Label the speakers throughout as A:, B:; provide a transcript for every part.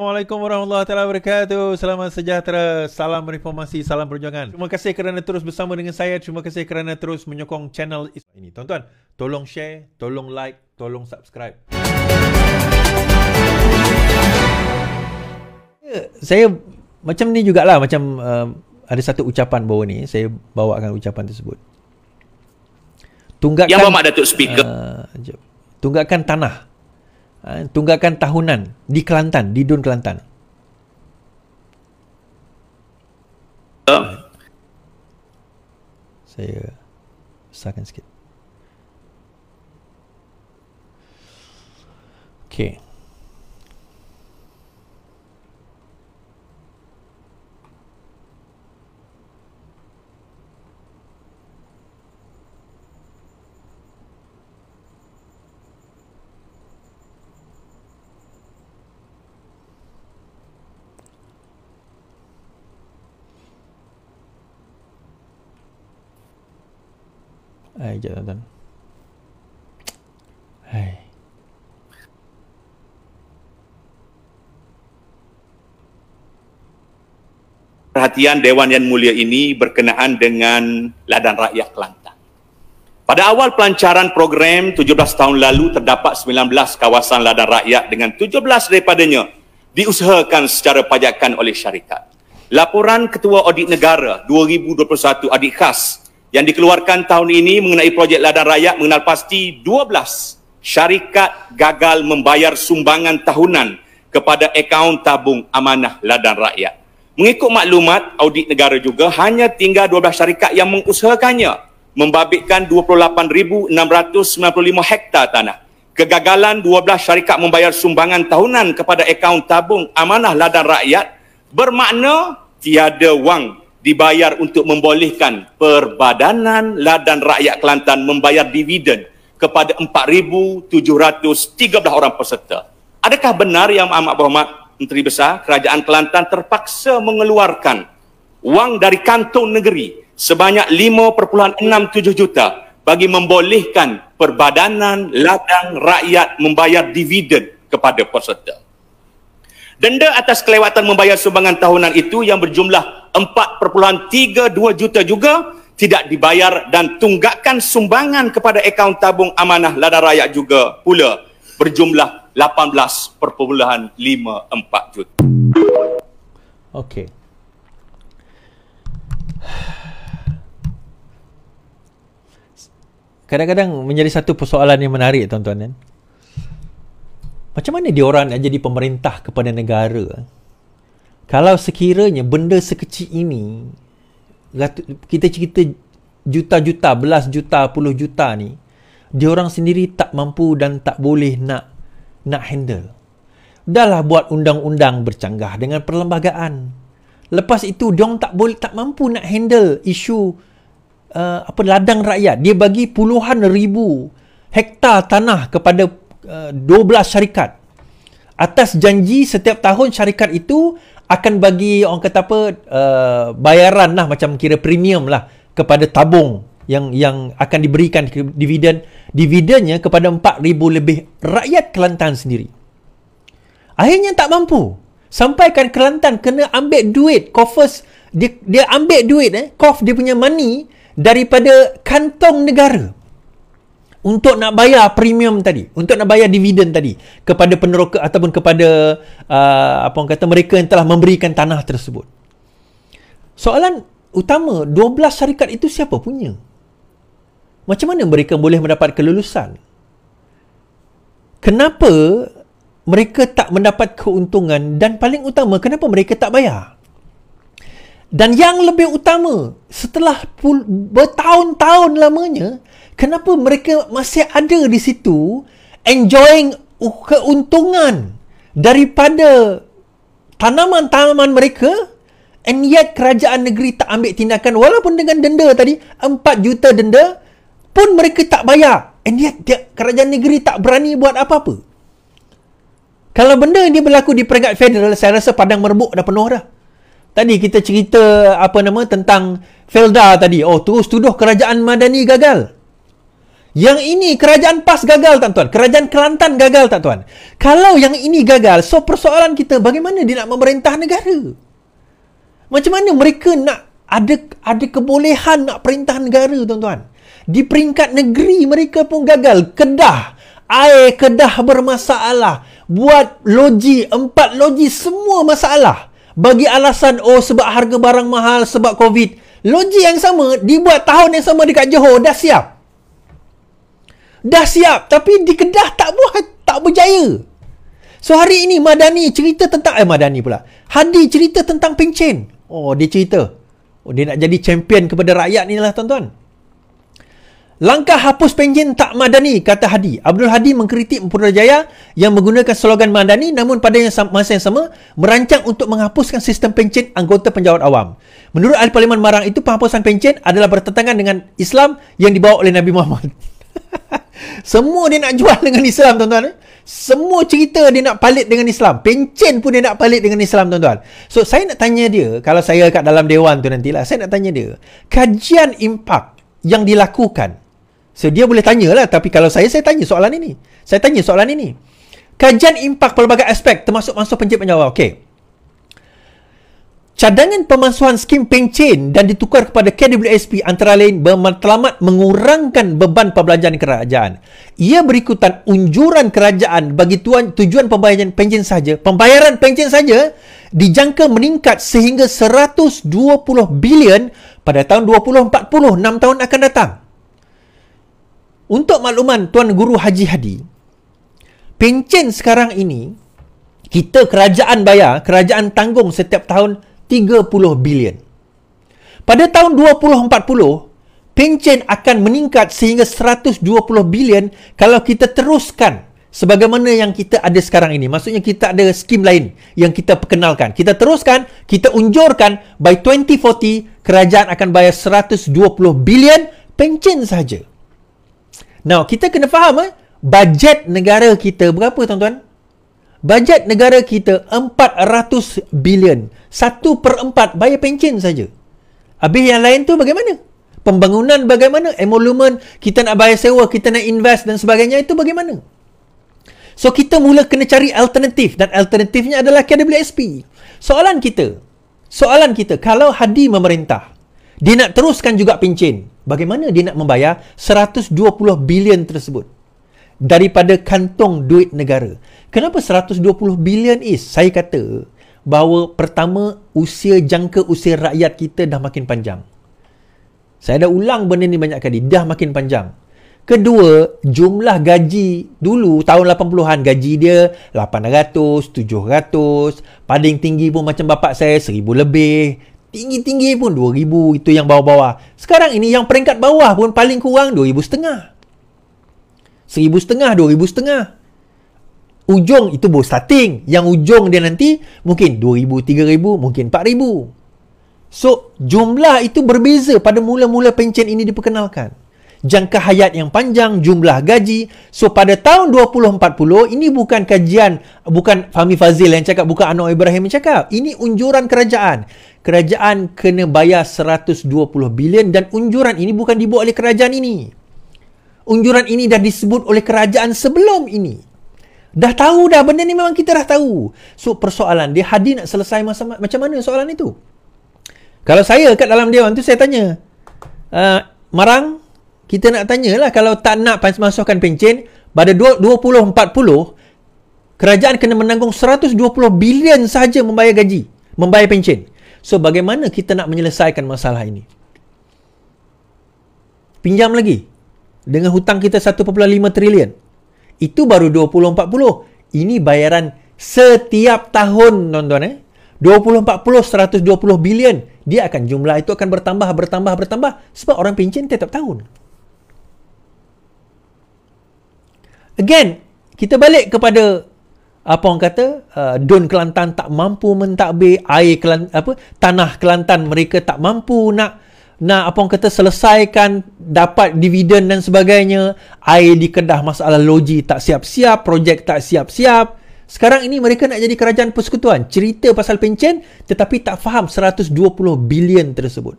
A: Assalamualaikum warahmatullahi wabarakatuh. Selamat sejahtera, salam reformasi, salam perjuangan. Terima kasih kerana terus bersama dengan saya. Terima kasih kerana terus menyokong channel ini. Tuan-tuan, tolong share, tolong like, tolong subscribe. Saya macam ni jugalah, macam ada satu ucapan bawah ni, saya bawakan ucapan tersebut. Tunggakan
B: yang bermak Datuk Speaker.
A: Tunggakan tanah. Tunggakan tahunan di Kelantan, di Dun Kelantan. Saya besarkan sikit. Okey. Sekejap tuan-tuan.
B: Perhatian Dewan Yang Mulia ini berkenaan dengan Ladang Rakyat Kelantan. Pada awal pelancaran program 17 tahun lalu terdapat 19 kawasan ladang rakyat dengan 17 daripadanya diusahakan secara pajakan oleh syarikat. Laporan Ketua Audit Negara 2021 audit khas yang dikeluarkan tahun ini mengenai projek ladang rakyat mengenal pasti 12 syarikat gagal membayar sumbangan tahunan kepada akaun tabung amanah ladang rakyat. Mengikut maklumat audit negara juga, hanya tinggal 12 syarikat yang mengusahakannya, membabitkan 28,695 hektar tanah. Kegagalan 12 syarikat membayar sumbangan tahunan kepada akaun tabung amanah ladang rakyat bermakna tiada wang dibayar untuk membolehkan Perbadanan Ladang Rakyat Kelantan membayar dividen kepada 4,713 orang peserta. Adakah benar Yang Amat Berhormat Menteri Besar Kerajaan Kelantan terpaksa mengeluarkan wang dari kantong negeri sebanyak 5.67 juta bagi membolehkan Perbadanan Ladang Rakyat membayar dividen kepada peserta? Denda atas kelewatan membayar sumbangan tahunan itu yang berjumlah 4.32 juta juga tidak dibayar, dan tunggakan sumbangan kepada akaun tabung amanah ladang rakyat juga pula berjumlah 18.54 juta.
A: Okey. Kadang-kadang menjadi satu persoalan yang menarik, tuan-tuan, kan? Macam mana diorang nak jadi pemerintah kepada negara kalau sekiranya benda sekecil ini, kita cerita juta-juta, belas juta, puluh juta ni, diorang sendiri tak mampu dan tak boleh nak handle. Dahlah buat undang-undang bercanggah dengan perlembagaan. Lepas itu diorang tak mampu nak handle isu ladang rakyat. Dia bagi puluhan ribu hektar tanah kepada 12 syarikat atas janji setiap tahun syarikat itu akan bagi orang kata bayaran lah, macam kira premium lah kepada tabung yang akan diberikan dividennya kepada 4,000 lebih rakyat Kelantan sendiri. Akhirnya tak mampu, sampaikan Kelantan kena ambil duit coffers, dia ambil duit dia punya money daripada kantong negara untuk nak bayar premium tadi, untuk nak bayar dividen tadi kepada peneroka ataupun kepada mereka yang telah memberikan tanah tersebut. Soalan utama, 12 syarikat itu siapa punya? Macam mana mereka boleh mendapat kelulusan? Kenapa mereka tak mendapat keuntungan, dan paling utama, kenapa mereka tak bayar? Dan yang lebih utama, setelah bertahun-tahun lamanya, kenapa mereka masih ada di situ enjoying keuntungan daripada tanaman-tanaman mereka, and yet kerajaan negeri tak ambil tindakan walaupun dengan denda tadi 4 juta denda pun mereka tak bayar, and yet kerajaan negeri tak berani buat apa-apa. Kalau benda ini berlaku di peringkat federal, saya rasa padang merebuk dah penuh dah. Tadi kita cerita tentang Felda tadi. Oh, terus tuduh kerajaan Madani gagal. Yang ini kerajaan PAS gagal tak tuan? Kerajaan Kelantan gagal tak tuan? Kalau yang ini gagal, so persoalan kita bagaimana dia nak memerintah negara? Macam mana mereka nak ada kebolehan nak perintah negara tuan-tuan? Di peringkat negeri mereka pun gagal. Air Kedah bermasalah. Buat loji, 4 loji semua masalah. Bagi alasan sebab harga barang mahal, sebab COVID. Loji yang sama dibuat tahun yang sama dekat Johor dah siap. Dah siap, tapi di Kedah tak buat, tak berjaya. So hari ini Madani cerita tentang Hadi cerita tentang pencen. Dia cerita. Dia nak jadi champion kepada rakyat ni lah tuan-tuan. Langkah hapus pencen tak madani, kata Hadi. Abdul Hadi mengkritik Putrajaya yang menggunakan slogan madani namun pada masa yang sama merancang untuk menghapuskan sistem pencen anggota penjawat awam. Menurut Ahli Parlimen Marang itu, penghapusan pencen adalah bertentangan dengan Islam yang dibawa oleh Nabi Muhammad. Semua dia nak jual dengan Islam tuan-tuan. Semua cerita dia nak palit dengan Islam. Pencen pun dia nak palit dengan Islam tuan-tuan. So saya nak tanya dia, kalau saya kat dalam dewan tu nantilah, saya nak tanya dia, kajian impak yang dilakukan. So dia boleh tanyalah, tapi kalau saya tanya soalan ini. Kajian impak pelbagai aspek termasuk masuk pencen penjawat. Okey. Cadangan pemansuhan skim pencen dan ditukar kepada KWSP antara lain bermatlamat mengurangkan beban pembelanjaan kerajaan. Ia berikutan unjuran kerajaan bagi tujuan pembayaran pencen saja dijangka meningkat sehingga 120 bilion pada tahun 2040, 6 tahun akan datang. Untuk makluman Tuan Guru Haji Hadi, pencen sekarang ini kerajaan tanggung setiap tahun 30 bilion. Pada tahun 2040, pencen akan meningkat sehingga 120 bilion kalau kita teruskan sebagaimana yang kita ada sekarang ini. Maksudnya kita ada skim lain yang kita perkenalkan. Kita teruskan, kita unjurkan by 2040 kerajaan akan bayar 120 bilion pencen saja. Now, kita kena faham bajet negara kita berapa tuan-tuan? Bajet negara kita 400 bilion. 1/4 bayar pencen saja. Habis yang lain tu bagaimana? Pembangunan bagaimana? Emolumen, kita nak bayar sewa, kita nak invest dan sebagainya, itu bagaimana? So kita mula kena cari alternatif, dan alternatifnya adalah KWSP. Soalan kita, kalau Hadi memerintah, dia nak teruskan juga pencen, bagaimana dia nak membayar 120 bilion tersebut daripada kantong duit negara? Kenapa 120 bilion saya kata bahawa pertama, jangka usia rakyat kita dah makin panjang. Saya dah ulang benda ni banyak kali, dah makin panjang. Kedua, jumlah gaji dulu tahun 80-an, gaji dia 800, 700, paling tinggi pun macam bapak saya 1000 lebih, tinggi-tinggi pun 2000, itu yang bawah-bawah. Sekarang ini yang peringkat bawah pun paling kurang 2500. 1500, 2500. Ujung itu baru starting. Yang ujung dia nanti mungkin 2000, 3000, mungkin 4000. So, jumlah itu berbeza pada mula-mula pencen ini diperkenalkan. Jangka hayat yang panjang, jumlah gaji. So, pada tahun 2040, ini bukan kajian, bukan Fahmi Fazil yang cakap, bukan Anwar Ibrahim yang cakap. Ini unjuran kerajaan. Kerajaan kena bayar 120 bilion dan unjuran ini bukan dibuat oleh kerajaan ini. Unjuran ini dah disebut oleh kerajaan sebelum ini. Dah tahu dah, benda ni memang kita dah tahu. So persoalan dia, Hadi nak selesai macam mana soalan itu? Kalau saya kat dalam dewan tu, saya tanya, Marang, kita nak tanyalah, kalau tak nak masukkan pencen, pada 2040 kerajaan kena menanggung 120 bilion sahaja membayar gaji, membayar pencen. So bagaimana kita nak menyelesaikan masalah ini? Pinjam lagi dengan hutang kita 1.5 trilion. Itu baru 2040. Ini bayaran setiap tahun, tuan-tuan. 2040, 120 bilion. Dia akan, jumlah itu akan bertambah. Sebab orang pencen setiap tahun. Again, kita balik kepada apa orang kata, Dun Kelantan tak mampu mentadbir, tanah Kelantan mereka tak mampu nak apa orang kata selesaikan, dapat dividen dan sebagainya. Air di Kedah, masalah loji tak siap-siap, projek tak siap-siap. Sekarang ini mereka nak jadi kerajaan persekutuan, cerita pasal pencen tetapi tak faham 120 bilion tersebut.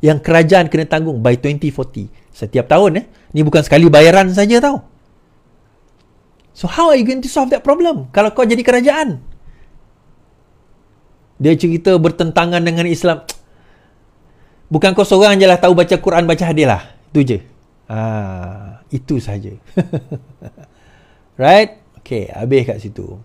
A: yang kerajaan kena tanggung by 2040. Setiap tahun ni bukan sekali bayaran saja tau. So how are you going to solve that problem kalau kau jadi kerajaan? Dia cerita bertentangan dengan Islam. Bukan kau seorang je lah tahu baca Quran, baca hadis lah. Itu je. Itu saja. Right? Okay, habis kat situ.